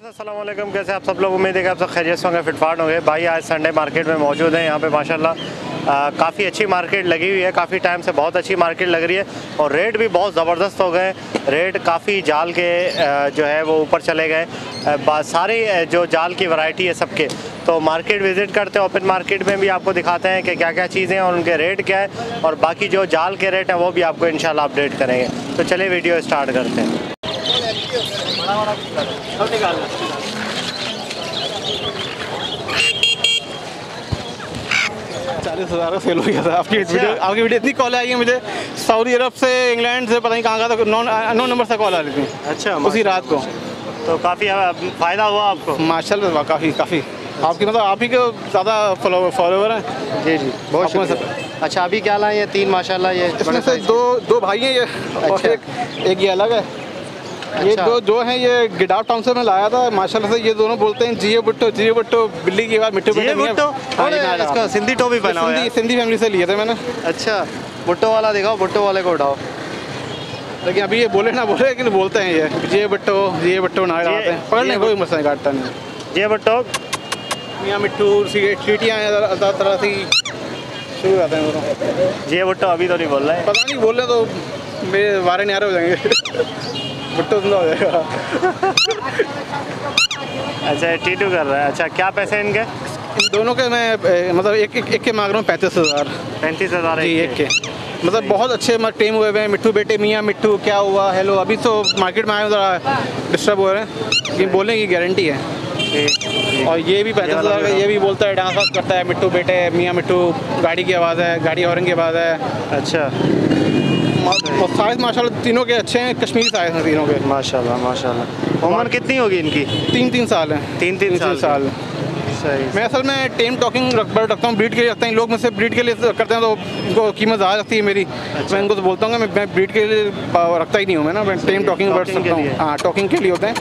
अस्सलामुअलैकुम, कैसे आप सब लोग। उम्मीद है कि आप सब खैरियत होंगे, फिटफाट होंगे। भाई आज संडे मार्केट में मौजूद हैं। यहाँ पे माशाल्लाह काफ़ी अच्छी मार्केट लगी हुई है, काफ़ी टाइम से बहुत अच्छी मार्केट लग रही है और रेट भी बहुत ज़बरदस्त हो गए। रेट काफ़ी जाल के जो है वो ऊपर चले गए, सारे जो जाल की वैरायटी है सबके। तो मार्केट विज़िट करते हैं, ओपन मार्केट में भी आपको दिखाते हैं कि क्या क्या चीज़ें हैं और उनके रेट क्या है, और बाकी जो जाल के रेट हैं वो भी आपको इंशाल्लाह अपडेट करेंगे। तो चलिए वीडियो स्टार्ट करते हैं। 40,000 का सेल हो गया था। आपकी वीडियो इतनी कॉल आई है मुझे, सऊदी अरब से, इंग्लैंड से, पता नहीं कहाँ तक अननोन नंबर से कॉल आ रही थी। अच्छा, उसी रात को। तो काफ़ी फ़ायदा हुआ आपको? माशाल्लाह काफ़ी आपकी मतलब आप ही के ज़्यादा फॉलोवर हैं। जी जी, बहुत शुक्रिया। अच्छा, अभी क्या लाए? ये 3 माशाल्लाह, ये इसमें से दो भाई हैं ये। अच्छा। एक ये अलग है। ये दो हैं, ये गिडाव टाउन से मैं लाया था माशाल्लाह से। ये दोनों बोलते हैं जियो बुट्टो बिल्ली की बात मिट्टू इसका सिंधी टोपी पहना हुआ है। सिंधी फैमिली से लिए थे मैंने। अच्छा, बुट्टो वाला दिखाओ, बुट्टो वाले को उठाओ। लेकिन अभी ये बोले ना बोले, लेकिन बोलते हैं ये जियो बुट्टो ना लगाते हैं। पकड़ने कोई मसला काटता नहीं। जियो बुट्टो, मियाँ मिट्टू, सीटियाँ तरह से शुरू रहते हैं। जियो बुट्टो अभी तो नहीं बोल रहे हैं, पता नहीं बोल रहे तो मेरे वारे न्यारे हो जाएंगे। बुट्टो सुंदर हो जाएगा। अच्छा, टीटू कर रहा है। अच्छा, क्या पैसे इनके? इन दोनों के मैं मतलब एक के मांग रहा हूँ 35,000। 35,000 जी, एक के। मतलब बहुत अच्छे टेम हुए हुए हैं। मिट्टू बेटे, मियाँ मिट्टू, क्या हुआ, हेलो। अभी तो मार्केट में आए ज़रा डिस्टर्ब हो रहे हैं, लेकिन बोलने की गारंटी है। और ये भी 35,000 का, ये भी बोलता है, डांस वांस करता है। मिट्टू बेटे, मियाँ मिट्टू, गाड़ी की आवाज़ है, गाड़ी हॉर्न की आवाज़ है। अच्छा, और साइज़ माशाल्लाह तीनों के अच्छे हैं, कश्मीरी साइज़ हैं तीनों के। माशाल्लाह। उम्र कितनी होगी इनकी? 3 साल है। 3 साल। सही। मैं असल में टेम टॉकिंग रखता हूँ, ब्रीड के लिए रखता हूँ। लोग मुझसे ब्रीड के लिए करते हैं तो उनको कीमत ज़्यादा लगती है मेरी। अच्छा। मैं उनको तो बोलता हूँ कि मैं ब्रीड के लिए रखता ही नहीं हूँ। मैं ना टेम टॉकिंग बर्ड्स रखता हूँ। हाँ, टॉकिंग के लिए होते हैं।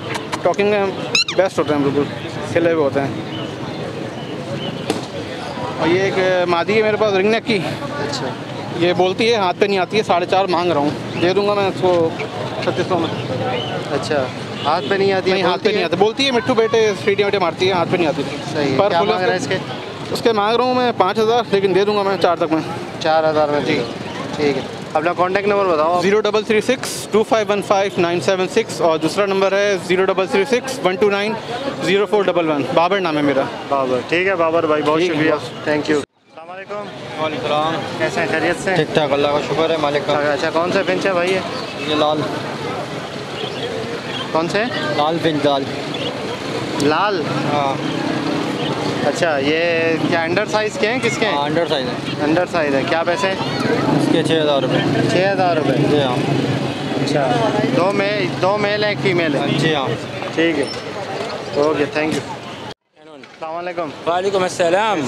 टॉकिंग में बेस्ट होते हैं, बिल्कुल खिले हुए होते हैं। और ये एक मादी है मेरे पास, रिंग नेक की। अच्छा, ये बोलती है, हाथ पे नहीं आती है। 4.5 मांग रहा हूँ, दे दूँगा मैं इसको 3600 में। अच्छा, हाथ पे नहीं आती है? हाथ पे नहीं आती, बोलती है मिट्टू बेटे, सीटियाँ वेटियाँ मारती है, हाथ पे नहीं आती। सही है। क्या मांग रहा है इसके? उसके मांग रहा हूँ मैं 5,000, लेकिन दे दूँगा मैं 4 तक में। 4,000 में? जी, ठीक है। अपना कॉन्टैक्ट नंबर बताओ। 0336255976 और दूसरा नंबर है 0336129041। बाबर नाम है मेरा। बाबर, ठीक है बाबर भाई, बहुत शुक्रिया, थैंक यू। वालेकुम, कैसे हैं? खैरियत से? ठीक ठाक, अल्लाह का शुक्र है, मालिक का। अच्छा, कौन सा फिंच है भाई ये? लाल। कौन से? लाल फिंच, लाल। हाँ। अच्छा, ये क्या अंडर साइज़ के हैं? किसके हैं? अंडर साइज है। अंडर साइज़ है। क्या पैसे? इसके 6,000 रुपये। 6,000 रुपये? जी हाँ। अच्छा, दो मेल है, एक फीमेल है? जी हाँ। ठीक है, ओके, थैंक यू। अस्सलामुअलैकुम। वालेकुम अस्सलाम।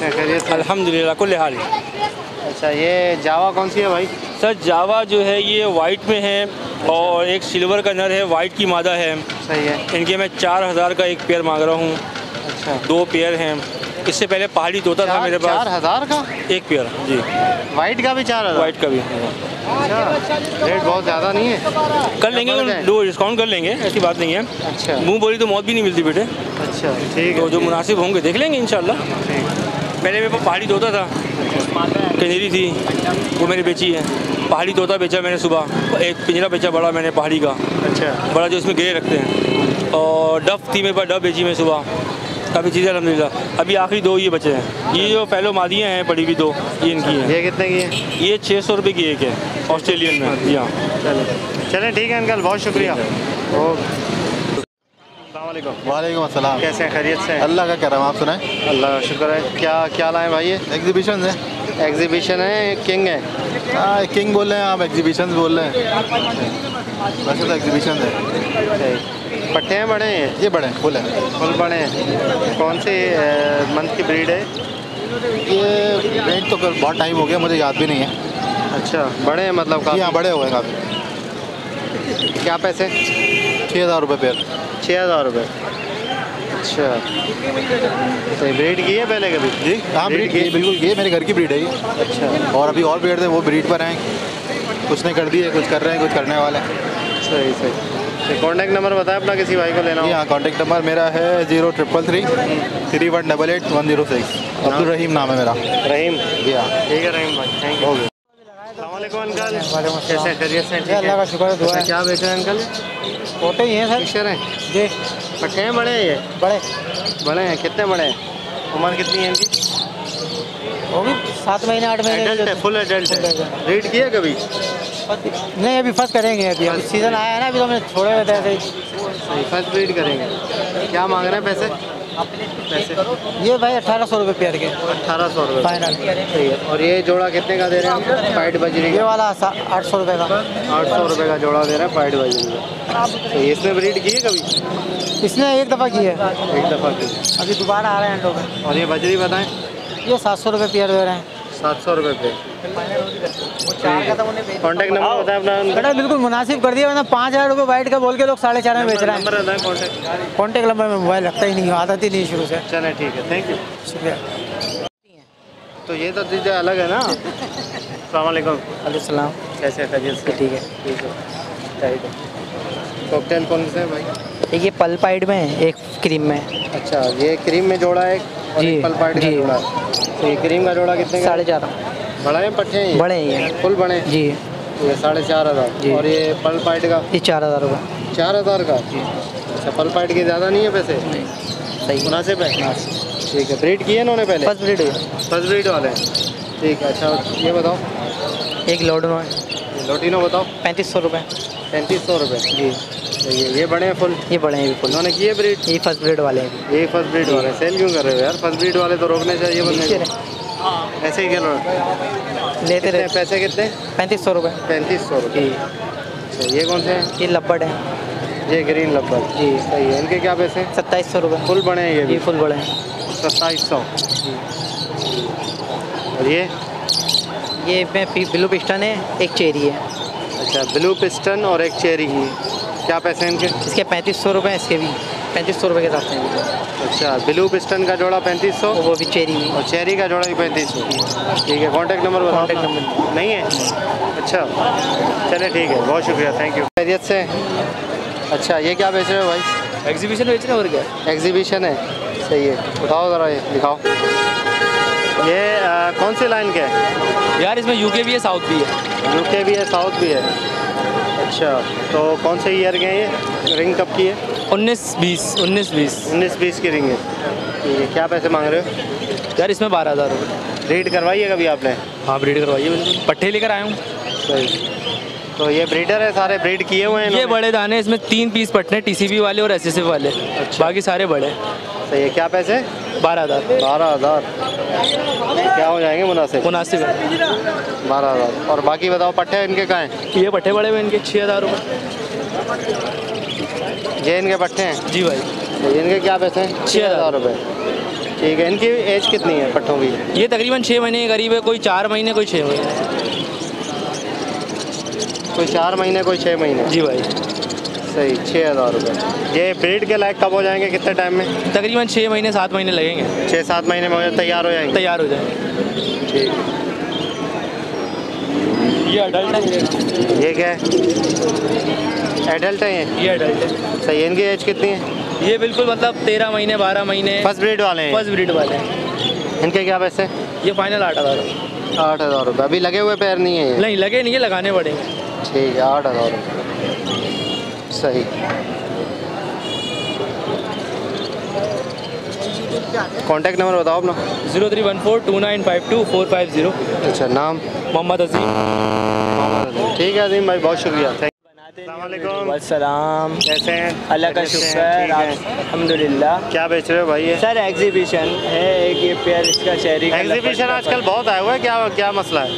अल्हम्दुलिल्लाह कुल्ल हाल। अच्छा, ये जावा कौन सी है भाई? सर, जावा जो है ये वाइट में है और एक सिल्वर का नर है, वाइट की मादा है। सही है। इनके मैं 4,000 का एक पेयर मांग रहा हूँ। अच्छा, 2 पेयर हैं। इससे पहले पहाड़ी तोता था मेरे पास। 4,000 का एक पेयर? जी। वाइट का भी 4,000? वाइट का भी। अच्छा, रेट बहुत ज़्यादा नहीं है? कर लेंगे, दो डिस्काउंट कर लेंगे, ऐसी बात नहीं है। अच्छा, मुँह बोली तो मौत भी नहीं मिलती बेटे। अच्छा, ठीक है। तो जो मुनासिब होंगे देख लेंगे इंशाल्लाह। पहले मेरे पास पहाड़ी तोता था, कनेरी थी, वो मैंने बेची है। पहाड़ी तोता बेचा मैंने सुबह, एक पिंजरा बेचा बड़ा मैंने पहाड़ी का। अच्छा, बड़ा जो इसमें गिरे रखते हैं। और डफ थी मेरे पास, डफ बेची मैं सुबह। काफ़ी चीज़ें अल्हम्दुलिल्लाह। अभी आखिरी 2 ये बचे हैं। ये जो पहले मादियाँ हैं बड़ी भी 2, ये इनकी हैं। ये कितने की है? ये 600 रुपये की एक है, ऑस्ट्रेलियन में। जी हाँ। चलें, ठीक है अंकल, बहुत शुक्रिया। वालेकुम अस्सलाम। कैसे हैं? खैरियत से? अल्लाह का करम, आप सुनाएं? अल्लाह का शुक्र है। क्या लाएँ भाई? ये एग्जीबिशन है। एग्जीबिशन है, किंग है? हाँ किंग बोल रहे हैं आप, एग्जीबिशन बोल रहे हैं, वैसे तो एग्जीबिशन है। पट्टे हैं बड़े हैं? ये बड़े हैं, फुल है। फुल बड़े हैं। कौन सी मंथ की ब्रीड है? ये रेट तो बहुत टाइम हो गया, मुझे याद भी नहीं है। अच्छा, बड़े हैं मतलब काफ़ी? हाँ बड़े हुए हैं काफ़ी। क्या पैसे? 6,000 रुपये पेयर। 6,000 रुपये। अच्छा, तो ब्रीड की है पहले कभी? जी हाँ ब्रीड की, बिल्कुल ये मेरे घर की ब्रीड है ये। अच्छा, और अभी और पेड़ थे वो ब्रीड पर हैं, कुछ ने कर दिए, कुछ कर रहे हैं, कुछ करने वाले हैं। सही सही। तो कॉन्टैक्ट नंबर बताएं अपना, किसी भाई को लेना हो? जी हाँ, कॉन्टैक्ट नंबर मेरा है 0333 3188 106। अब्दुल रहीम नाम है मेरा। रहीम? जी हाँ। ठीक है रहीम भाई, थैंक यू। अस्सलामुअलैकुम अंकल, कैसे खैरियत से? अल्लाह का शुक्र है, दुआ है। क्या बेच रहे हैं अंकल? पोते ही हैं सर फिशर हैं? जी। पट्टे हैं बड़े हैं ये? बड़े बड़े हैं, कितने बड़े हैं? उम्र कितनी है इनकी? वो भी 7 महीने 8 महीने एडल्ट है, फुल एडल्ट है। ब्रीड की है कभी? नहीं अभी फर्स्ट करेंगे, अभी सीज़न आया है ना, अभी तो हमने छोड़े हुए थे ऐसे ही। सही, फर्स्ट ब्रीड करेंगे। क्या मांग रहे हैं पैसे? ये भाई 1800 रुपये पेयर के 1800 रुपये फाइनल। सही है। और ये जोड़ा कितने का दे रहे हैं? पाइट बजरी ये का वाला 800 रुपये का। 800 रुपये का जोड़ा दे रहे हैं पाइट बजरी का। तो इसमें ब्रीड की है कभी? इसने एक दफ़ा की है, एक दफ़ा की। अभी दोबारा आ रहे हैं लोग। और ये बजरी बताएं? ये 700 रुपये पेयर दे रहे हैं। 700 रुपये पे। कॉन्टैक्ट नंबर बताएं अपना उनका? बेटा बिल्कुल मुनासिब कर दिया, वरना 5000 रुपये वाइट का बोल के लोग 4.5 में बेच रहे हैं। नंबर बताएं कॉन्टैक्ट। कॉन्टेक्ट नंबर में मोबाइल रखता ही नहीं, आदत ही नहीं शुरू से। चलें ठीक है, थैंक यू, शुक्रिया। तो ये तो चीज़ें अलग है ना। अस्सलाम वालेकुम। अलैहिस्सलाम। कैसे खैरियत से? ठीक है। ठीक है, ठीक है। कॉकटेल कौन से हैं भाई? एक ये पल्पाइड में है, एक क्रीम में। अच्छा, ये क्रीम में जोड़ा है और जी, एक पल्पाइड का जी। जोड़ा है। तो ये क्रीम का जोड़ा कितने का? 4.5। बड़ा है पट्टे हैं ये? बड़े हैं ये। फुल बड़े हैं? जी। ये 4,500। जी। और ये पल्पाइड का? ये 4000 रुपये। 4,000 का? अच्छा, पल्पाइड के ज़्यादा नहीं है पैसे? सही मुनासिब है? ठीक है। ब्रीड की है इन्होंने पहले? फर्स्ट ब्रीड है। फर्स्ट ब्रीड वाले हैं। ठीक है। अच्छा ये बताओ, एक लोडनो है, लोटिनो बताओ। 3500 रुपये। 3500 रुपये। जी। तो ये बड़े हैं फुल? ये बड़े हैं बिल्कुल। उन्होंने की है ब्रीड? ये फर्स्ट ब्रीड वाले हैं। ये फर्स्ट ब्रीड वाले सेल क्यों कर रहे हो यार? फर्स्ट ब्रीड वाले तो रोकने चाहिए बंदे को। ऐसे ही खेल रहे लेते रहे। पैसे कितने? 3500 रुपये। 3500 रुपये। जी। अच्छा, ये कौन से हैं? ये लब्बड है। ये ग्रीन लब्बर। जी। सही है। इनके क्या पैसे? 2700 रुपये। फुल बड़े हैं ये भी? ये फुल बड़े हैं। 2700। और ये में ब्लू पिस्टन है, एक चेरी है। अच्छा, ब्लू पिस्टन और एक चेरी। क्या पैसे हैं इनके? इसके 3500 रुपये, इसके भी 3500 रुपये के साथ में। अच्छा, ब्लू पिस्टन का जोड़ा 3500 वो भी चेरी में। और चेरी का जोड़ा भी 3500। ठीक है। कॉन्टैक्ट नंबर बताओ? कॉन्टैक्ट नंबर नहीं है? अच्छा, चले ठीक है, बहुत शुक्रिया, थैंक यू। खैरियत से? अच्छा, ये क्या बेच रहे हो भाई? एग्जीबिशन बेच रहे हैं और क्या? एग्जीबिशन है, सही है। उठाओ ज़रा, ये दिखाओ। ये कौन सी लाइन के है यार? इसमें यूके भी है, साउथ भी है। यूके भी है, साउथ भी है। अच्छा, तो कौन से ईयर के हैं ये? रिंग कब की है? 19-20 19-20 की रिंग है। ठीक है। क्या पैसे मांग रहे हो? यार इसमें 12,000 रुपये। ब्रीड करवाई है कभी आपने? हाँ ब्रीड करवाइए, बिल्कुल पट्टे लेकर आया हूँ। सही। तो ये ब्रीडर है, सारे ब्रीड किए हुए हैं ये इन्होंने? बड़े दाने, इसमें 3 पीस पट्टे, टीसीबी वाले और एसएसएफ वाले। अच्छा। बाकी सारे बड़े। सही है। क्या पैसे? 12,000 12,000। क्या हो जाएंगे मुनासिब? मुनासिब है। 12,000। और बाकी बताओ, पट्टे इनके कहाँ हैं? ये पट्टे बड़े हुए इनके 6,000 रुपये। ये इनके पट्टे हैं? जी भाई। तो इनके क्या पैसे हैं? 6,000 रुपये। ठीक है। इनकी एज कितनी है पट्टों की? ये तकरीबन 6 महीने के करीब है, कोई 4 महीने कोई 6 महीने। कोई 4 महीने कोई 6 महीने। जी भाई। सही। 6,000 रुपये। ये ब्रीड के लायक कब हो जाएंगे, कितने टाइम में? तकरीबन 6 महीने 7 महीने लगेंगे, 6-7 महीने में तैयार हो जाएंगे? तैयार हो जाएंगे। ठीक। ये अडल्ट है। ये क्या है? एडल्ट है ये? ये अडल्ट है। सही है। इनकी एज कितनी है? ये बिल्कुल मतलब 13 महीने 12 महीने। फर्स्ट ब्रीड वाले हैं? फर्स्ट ब्रीड वाले हैं। इनके क्या पैसे? ये फाइनल 8,000। 8,000 रुपये। अभी लगे हुए पैर नहीं है ये? नहीं लगे नहीं है, लगाने पड़ेंगे। ठीक है। 8,000 रुपये। सही। कॉन्टैक्ट नंबर बताओ अपना? 03142952 450। अच्छा, नाम? मोहम्मद अजीम। ठीक है अजीम भाई, बहुत शुक्रिया। अस्सलाम वालेकुम। सलाम। कैसे हैं? अल्लाह का कैसे हैं? शुक्र है, ठीक हैं। अल्हम्दुलिल्लाह। क्या बेच रहे हो भाई ये? सर एग्जीबिशन है, एक ये पेयर इसका चेरी का एग्जीबिशन लपट आजकल बहुत आया हुआ है, क्या क्या मसला है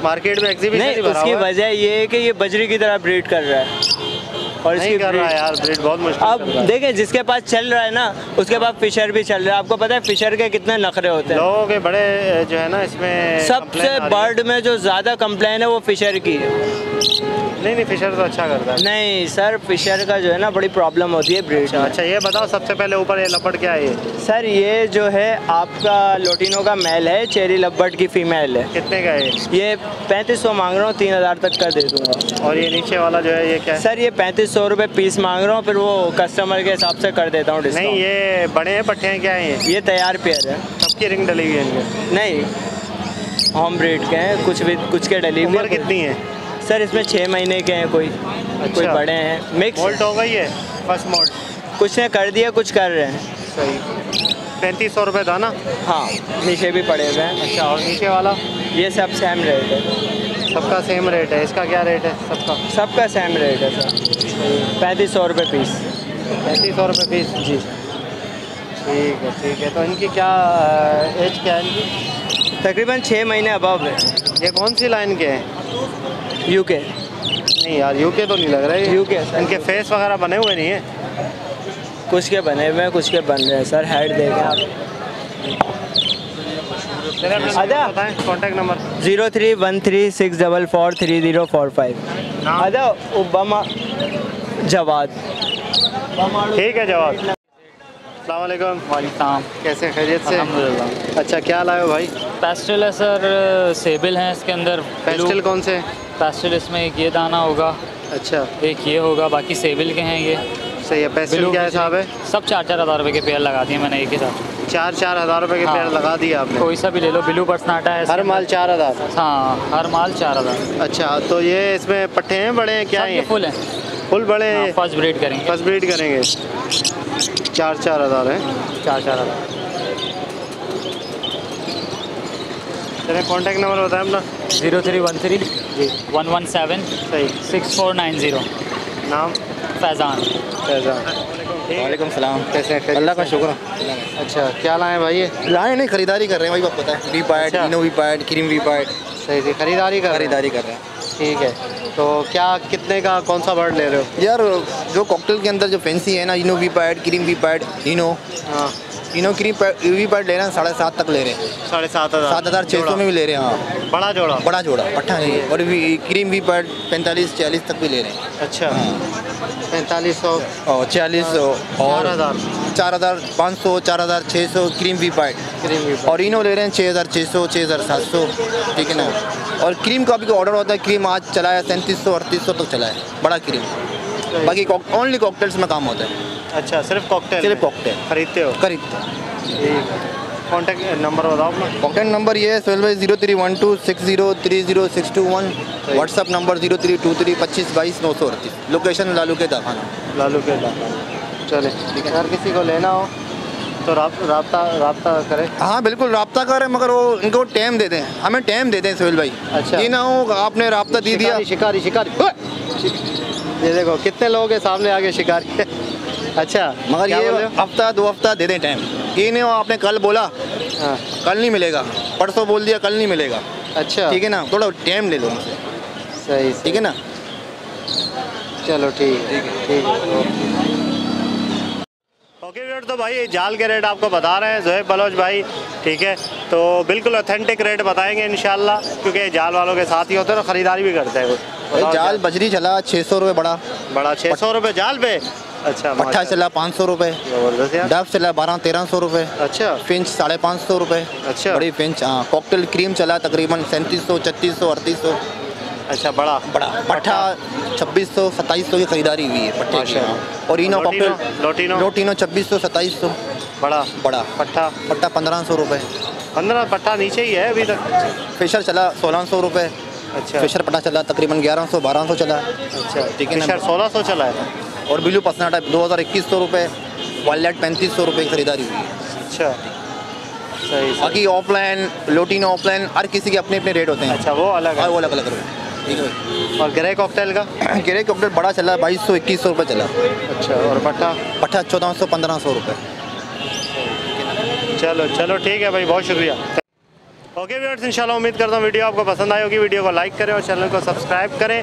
मार्केट में? एग्जीबिशन नहीं, ही भरा उसकी हुआ है। वजह ये है कि ये बजरी की तरह ब्रीड कर रहा है और नहीं इसकी कर रहा है breed- यार, ब्रीड बहुत मुश्किल अब चल रहा है। देखें, जिसके पास चल रहा है ना, उसके पास फिशर भी चल रहा है। आपको पता है फिशर के कितने नखरे होते हैं? लोगों के बड़े जो है ना इसमें सबसे complaint आ रही है। बर्ड में जो ज़्यादा कंप्लेन है वो फिशर की है। नहीं फिशर तो अच्छा करता है। नहीं सर, फिशर का जो है ना बड़ी प्रॉब्लम होती है ब्रीड में। अच्छा ये बताओ सबसे पहले ऊपर ये लपट क्या है ये? सर ये जो है आपका लोटिनो का मेल है, चेरी लब्बट की फीमेल है। कितने का है ये 3500 मांग रहा हूँ, 3000 तक का दे दूंगा। और ये नीचे वाला जो है ये क्या है? सर ये 3500 रुपये पीस मांग रहा हूँ, फिर वो कस्टमर के हिसाब से कर देता हूँ नहीं डिस्काउंट। ये बड़े हैं पट्टे हैं क्या है ये? तैयार पेयर है। सबकी रिंग डली हुई है इनमें? नहीं, होम ब्रीड के हैं, कुछ के डली हुई उम्र है। कितनी है? सर इसमें 6 महीने के हैं, कोई कोई बड़े हैं, मिक्स। मोल्ट हो गई है फर्स्ट मोल्ट? कुछ ने कर दिया, कुछ कर रहे हैं। सही। 3500 रुपये था ना? हाँ, नीचे भी पड़े हुए हैं। अच्छा और नीचे वाला? ये सब सेम रेट है। सबका सेम रेट है? इसका क्या रेट है सबका? सबका सेम रेट है सर, 3500 रुपये पीस। 3500 रुपये पीस? जी ठीक है। तो इनकी क्या एज क्या है इनकी? तकरीबन 6 महीने अबव है। ये कौन सी लाइन के हैं? यूके। नहीं यार यूके तो नहीं लग रहा है। UK sir. इनके फेस वगैरह बने हुए नहीं है? कुछ के बने हुए हैं, कुछ के बन रहे हैं सर। हेड देखें आप। आधा कॉन्टैक्ट नंबर? 0313644345। नाम? आधा ओबामा जवाद। ठीक है जवाब। अस्सलाम वालेकुम। वालेकुम। कैसे खैरियत से? अल्हम्दुलिल्लाह। अच्छा क्या लाए हो भाई? पेस्टल है सर, सेबिल हैं इसके अंदर। पेस्टल कौन से? पेस्टल इसमें एक ये दाना होगा, अच्छा एक ये होगा, बाकी सेबिल के हैं ये। सही है। पेस्टल ब्लू क्या के हिसाब है? सब 4-4 हज़ार रुपये के पेयर लगा दिए मैंने एक ही साथ। 4-4 हज़ार रुपये के हाँ। पेड़ लगा दिए आपने? कोई सा भी ले लो, ब्लू पर्सनाटा है हर इसके माल अंदर। 4000? हाँ, हर माल 4000। अच्छा तो ये इसमें पट्टे हैं बड़े हैं क्या सब है ये ये? फुल है। फुल बड़े हैं? फर्स्ट ब्रीड करेंगे। फर्स्ट ब्रीड करेंगे। 4-4 हज़ार है? 4-4 हज़ार। चलिए कॉन्टैक्ट नंबर बताएं अपना। 0313 117 सही। 6490। नाम? फैज़ान। वालेकुम सलाम। कैसे हैं? खैरियत अल्लाह का से? शुक्र। अच्छा क्या लाए भाई ये? लाए नहीं, खरीदारी कर रहे हैं भाई, आपको पता है। वी पैड, अच्छा। Eno we paid, cream we paid, सही खरीदारी कर रहे हैं? खरीदारी कर रहे हैं। ठीक है। तो क्या कितने का कौन सा बर्ड ले रहे हो? यार जो कॉकटेल के अंदर जो फैंसी है ना, Eno we paid, cream we paid, Eno हाँ इनो क्रीम वी पैड ले रहे हैं, 7.5 तक ले रहे हैं। 7500? 7600 में भी ले रहे हैं। हाँ, बड़ा जोड़ा? बड़ा जोड़ा पट्टा नहीं है। और क्रीम वी पैड 45-40 तक भी ले रहे हैं। अच्छा 4500 और 40 और 4500, 4600 क्रीम वी पैड। क्रीम भी? और इनो ले रहे हैं 6600, 6700, ठीक है ना। और क्रीम का भी ऑर्डर होता है, क्रीम आज चला है 3700-3800 तक चला है, बड़ा क्रीम। बाकी ओनली कॉकटेल्स में काम होता है। अच्छा सिर्फ कॉकटेल? सिर्फ कॉकटेल खरीदते हो? खरीदते हैं। ठीक। कॉन्टैक्ट नंबर बताओ अपना। कॉकटेल नंबर ये है 0312603061। WhatsApp number 0323252938। लोकेशन लालू के दखाना। लालू के दाखा। चले अगर किसी को लेना हो तो राब्ता करें? हाँ बिल्कुल रब्ता करें, मगर वो इनको टाइम दे दें, हमें टाइम दे दें सोहेल भाई। अच्छा। ये ना हो आपने रब्ता दे दिया। शिकारी ये देखो कितने लोग हैं सामने आगे शिकारी। अच्छा मगर क्या ये बोल रहे हो? हफ्ता 2 हफ्ता दे दें टाइम। ये नहीं हो आपने कल बोला हाँ। कल नहीं मिलेगा, परसों बोल दिया कल नहीं मिलेगा, अच्छा ठीक है ना। थोड़ा टाइम ले लो हमसे, सही ठीक है ना। चलो ठीक है। ओके व्यूअर, तो भाई जाल के रेट आपको बता रहे हैं ज़ोहेब बलोच भाई, ठीक है। तो बिल्कुल ऑथेंटिक रेट बताएंगे इंशाल्लाह, क्योंकि जाल वालों के साथ ही होते हैं और ख़रीदारी भी करते हैं। भाई जाल बजरी चला 600 रुपये बड़ा 600 रुपये जाल पे? अच्छा। पट्ठा चला 500 रुपये, ज़बरदस्त यार। डब चला 1200-1300 रुपये, अच्छा फिंच 550 रुपये। अच्छा। बड़ी फिंच। हाँ कॉकटेल क्रीम चला तकरीबन 3700, 3600, 3800। अच्छा बड़ा पट्ठा 2600-2700 की खरीदारी हुई है पट्टे की। माशाल्लाह। हाँ। और इनो कॉकटेल लोटिनो 2600-2700। बड़ा पट्ठा 1500 रुपये। 15 पट्टा नीचे ही है अभी तक। फिशर चला 1600 रुपये। अच्छा फिशर पट्टा चला तकरीबन 1100-1200 चला। अच्छा ठीक है ना। फिशर 1600 चला है। और ब्लू पसनाटा 2100 रुपये, वायलेट 3500 रुपये की खरीदारी हुई है। अच्छा सही। बाकी ऑफलाइन लोटिनो ऑफलाइन हर किसी के अपने अपने रेट होते हैं। अच्छा वो अलग है। वो अलग अलग रेट। ठीक है और ग्रे कॉकटेल का? ग्रे कॉकटेल बड़ा चला है 2200-2100 रुपये चला। अच्छा, और पट्टा? पट्टा 1400-1500 रुपये। चलो चलो ठीक है भाई, बहुत शुक्रिया। ओके व्यूअर्स, इंशाल्लाह उम्मीद करता हूँ वीडियो आपको पसंद आई होगी। वीडियो को लाइक करें और चैनल को सब्सक्राइब करें।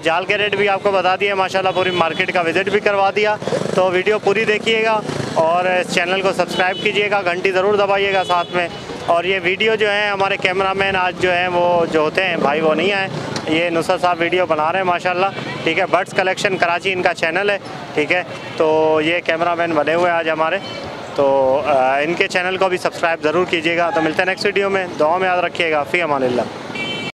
जाल के रेट भी आपको बता दिए माशाल्लाह, पूरी मार्केट का विज़िट भी करवा दिया। तो वीडियो पूरी देखिएगा और चैनल को सब्सक्राइब कीजिएगा, घंटी ज़रूर दबाइएगा साथ में। और ये वीडियो जो है हमारे कैमरामैन आज जो है वो जो होते हैं भाई वो नहीं आए, ये नुसरत साहब वीडियो बना रहे हैं माशाल्लाह। ठीक है, बर्ड्स कलेक्शन कराची इनका चैनल है। ठीक है, तो ये कैमरामैन बने हुए आज हमारे, तो इनके चैनल को भी सब्सक्राइब ज़रूर कीजिएगा। तो मिलते हैं नेक्स्ट वीडियो में, दुआ में याद रखिएगा। फ़ी अमानिल्लाह।